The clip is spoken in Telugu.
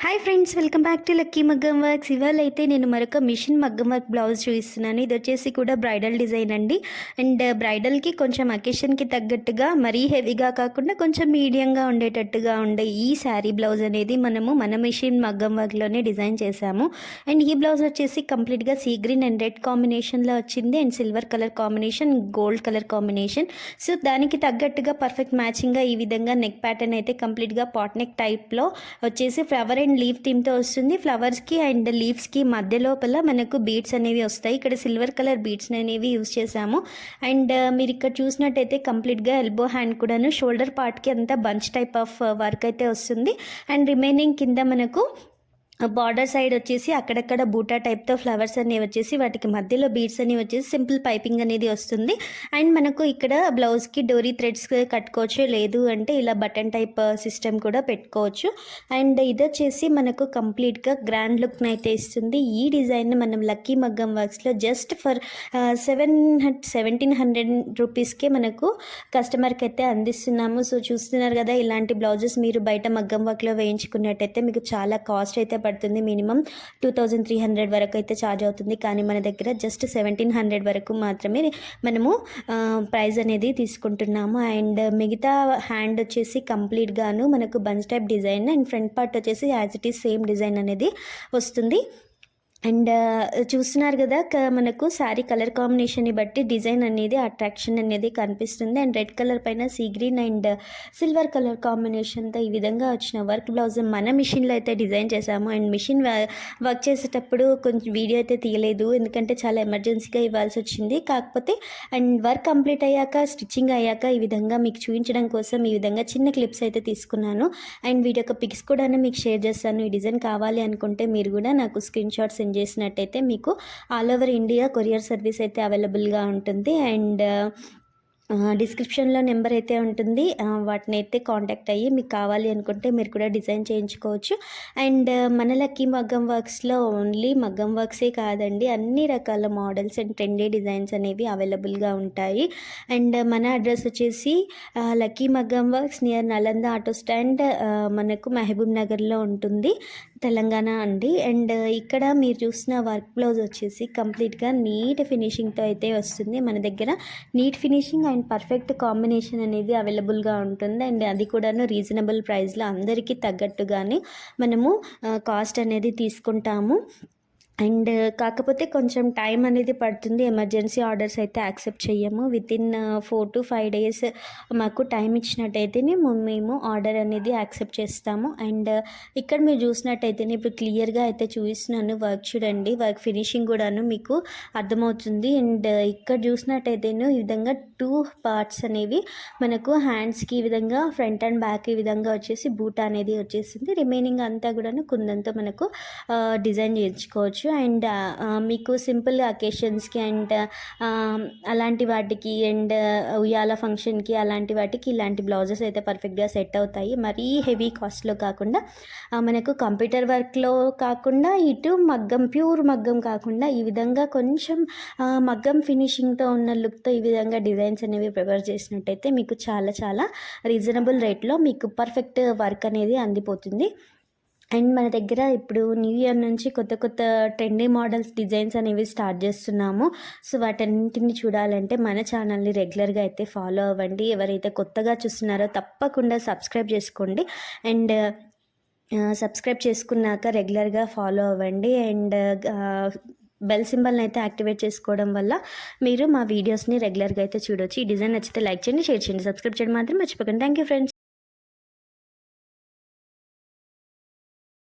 Hi friends, welcome back to lucky మగ్గం వర్క్స్. ఇవాళ అయితే నేను మరొక మిషన్ మగ్గం వర్క్ బ్లౌజ్ చూపిస్తున్నాను. ఇది వచ్చేసి కూడా బ్రైడల్ డిజైన్ అండి. అండ్ బ్రైడల్కి కొంచెం అకేషన్కి తగ్గట్టుగా మరీ హెవీగా కాకుండా కొంచెం మీడియంగా ఉండేటట్టుగా ఉండే ఈ శారీ బ్లౌజ్ అనేది మన మిషన్ మగ్గం వర్క్లోనే డిజైన్ చేశాము. అండ్ ఈ బ్లౌజ్ వచ్చేసి కంప్లీట్గా సీ గ్రీన్ అండ్ రెడ్ కాంబినేషన్లో వచ్చింది. And silver colour combination, gold colour combination. So దానికి తగ్గట్టుగా పర్ఫెక్ట్ మ్యాచింగ్గా ఈ విధంగా నెక్ ప్యాటర్న్ అయితే కంప్లీట్గా పాట్ నెక్ టైప్లో వచ్చేసి ఫ్లవర్ అండ్ లీఫ్ థీమ్తో వస్తుంది. ఫ్లవర్స్కి అండ్ లీవ్స్కి మధ్య లోపల మనకు బీడ్స్ అనేవి వస్తాయి. ఇక్కడ సిల్వర్ కలర్ బీడ్స్ అనేవి యూజ్ చేసాము. అండ్ మీరు ఇక్కడ చూసినట్టయితే కంప్లీట్గా ఎల్బో హ్యాండ్ కూడాను షోల్డర్ పార్ట్కి అంతా బంచ్ టైప్ ఆఫ్ వర్క్ అయితే వస్తుంది. అండ్ రిమైనింగ్ కింద మనకు బార్డర్ సైడ్ వచ్చేసి అక్కడక్కడ బూటా టైప్తో ఫ్లవర్స్ అనేవి వచ్చేసి వాటికి మధ్యలో బీడ్స్ అనేవి వచ్చేసి సింపుల్ పైపింగ్ అనేది వస్తుంది. అండ్ మనకు ఇక్కడ బ్లౌజ్కి డోరీ థ్రెడ్స్ కట్టుకోవచ్చు, లేదు అంటే ఇలా బటన్ టైప్ సిస్టమ్ కూడా పెట్టుకోవచ్చు. అండ్ ఇది వచ్చేసి మనకు కంప్లీట్గా గ్రాండ్ లుక్ని అయితే ఇస్తుంది. ఈ డిజైన్ మనం లక్కీ మగ్గం వర్క్స్లో జస్ట్ ఫర్ 1700 రూపీస్కే మనకు కస్టమర్కి అయితే అందిస్తున్నాము. సో చూస్తున్నారు కదా, ఇలాంటి బ్లౌజెస్ మీరు బయట మగ్గం వర్క్లో వేయించుకున్నట్టయితే మీకు చాలా కాస్ట్ అయితే పడుతుంది. మినిమం 2300 వరకు అయితే ఛార్జ్ అవుతుంది. కానీ మన దగ్గర జస్ట్ 1700 వరకు మాత్రమే మనము ప్రైస్ అనేది తీసుకుంటున్నాము. అండ్ మిగతా హ్యాండ్ వచ్చేసి కంప్లీట్గాను మనకు bunch type design and front part వచ్చేసి as it is same design అనేది వస్తుంది. అండ్ చూస్తున్నారు కదా, మనకు శారీ కలర్ కాంబినేషన్ని బట్టి డిజైన్ అనేది అట్రాక్షన్ అనేది కనిపిస్తుంది. అండ్ రెడ్ కలర్ పైన sea green and silver colour కాంబినేషన్తో ఈ విధంగా వచ్చిన వర్క్ బ్లౌజ్ మన మిషన్లో అయితే డిజైన్ చేశాము. అండ్ మిషన్ వర్క్ చేసేటప్పుడు కొంచెం వీడియో అయితే తీయలేదు, ఎందుకంటే చాలా ఎమర్జెన్సీగా ఇవ్వాల్సి వచ్చింది. కాకపోతే అండ్ వర్క్ కంప్లీట్ అయ్యాక, స్టిచ్చింగ్ అయ్యాక ఈ విధంగా మీకు చూపించడం కోసం ఈ విధంగా చిన్న క్లిప్స్ అయితే తీసుకున్నాను. అండ్ వీటి యొక్క పిక్స్ కూడా మీకు షేర్ చేస్తాను. ఈ డిజైన్ కావాలి అనుకుంటే మీరు కూడా నాకు స్క్రీన్ షాట్ సెండ్ చేసినట్టయితే మీకు all over India courier service అయితే అవైలబుల్గా ఉంటుంది. అండ్ డిస్క్రిప్షన్లో నెంబర్ అయితే ఉంటుంది, వాటిని అయితే కాంటాక్ట్ అయ్యి మీకు కావాలి అనుకుంటే మీరు కూడా డిజైన్ చేయించుకోవచ్చు. అండ్ మన లక్కీ మగ్గం వర్క్స్లో ఓన్లీ మగ్గం వర్క్సే కాదండి, అన్ని రకాల మోడల్స్ అండ్ ట్రెండీ డిజైన్స్ అనేవి అవైలబుల్గా ఉంటాయి. అండ్ మన అడ్రస్ వచ్చేసి లక్కీ మగ్గం works near Nalanda auto stand, మనకు మహబూబ్ నగర్లో ఉంటుంది, తెలంగాణ అండి. అండ్ ఇక్కడ మీరు చూసిన వర్క్ బ్లౌజ్ వచ్చేసి కంప్లీట్గా నీట్ ఫినిషింగ్తో అయితే వస్తుంది. మన దగ్గర neat finishing and perfect combination అనేది అవైలబుల్గా ఉంటుంది. అండ్ అది కూడాను రీజనబుల్ ప్రైస్లో అందరికీ తగ్గట్టుగానే మనము కాస్ట్ అనేది తీసుకుంటాము. అండ్ కాకపోతే కొంచెం టైం అనేది పడుతుంది, ఎమర్జెన్సీ ఆర్డర్స్ అయితే యాక్సెప్ట్ చేయము. వితిన్ 4 to 5 days మాకు టైం ఇచ్చినట్టయితేనే మేము ఆర్డర్ అనేది యాక్సెప్ట్ చేస్తాము. అండ్ ఇక్కడ మీరు చూసినట్టయితేనే ఇప్పుడు క్లియర్గా అయితే చూపిస్తున్నాను, వర్క్ చూడండి, వర్క్ ఫినిషింగ్ కూడాను మీకు అర్థమవుతుంది. అండ్ ఇక్కడ చూసినట్టయితేనే ఈ విధంగా 2 parts అనేవి మనకు హ్యాండ్స్కి ఈ విధంగా ఫ్రంట్ అండ్ బ్యాక్ ఈ విధంగా వచ్చేసి బూట్ అనేది వచ్చేసింది. రిమైనింగ్ అంతా కూడాను కుందంతో మనకు డిజైన్ చేయించుకోవచ్చు. అండ్ మీకు సింపుల్ అకేషన్స్కి అండ్ అలాంటి వాటికి అండ్ ఉయ్యాల ఫంక్షన్కి అలాంటి వాటికి ఇలాంటి బ్లౌజెస్ అయితే పర్ఫెక్ట్గా సెట్ అవుతాయి. మరీ హెవీ కాస్ట్లో కాకుండా మనకు కంప్యూటర్ వర్క్లో కాకుండా ఇటు మగ్గం, ప్యూర్ మగ్గం కాకుండా ఈ విధంగా కొంచెం మగ్గం ఫినిషింగ్తో ఉన్న లుక్తో ఈ విధంగా డిజైన్స్ అనేవి ప్రిపేర్ చేసినట్టయితే మీకు చాలా చాలా రీజనబుల్ రేట్లో మీకు పర్ఫెక్ట్ వర్క్ అనేది అందిపోతుంది. అండ్ మన దగ్గర ఇప్పుడు న్యూ ఇయర్ నుంచి కొత్త కొత్త ట్రెండీ మోడల్స్ డిజైన్స్ అనేవి స్టార్ట్ చేస్తున్నాము. సో వాటన్నింటిని చూడాలంటే మన ఛానల్ని రెగ్యులర్గా అయితే ఫాలో అవ్వండి. ఎవరైతే కొత్తగా చూస్తున్నారో తప్పకుండా సబ్స్క్రైబ్ చేసుకోండి. అండ్ సబ్స్క్రైబ్ చేసుకున్నాక రెగ్యులర్గా ఫాలో అవ్వండి. అండ్ బెల్ సింబల్ని అయితే యాక్టివేట్ చేసుకోవడం వల్ల మీరు మా వీడియోస్ని రెగ్యులర్గా అయితే చూడవచ్చు. ఈ డిజైన్ నచ్చితే లైక్ చేయండి, షేర్ చేయండి, సబ్స్క్రైబ్ చేయడం మాత్రం మర్చిపోకండి. Thank you friends.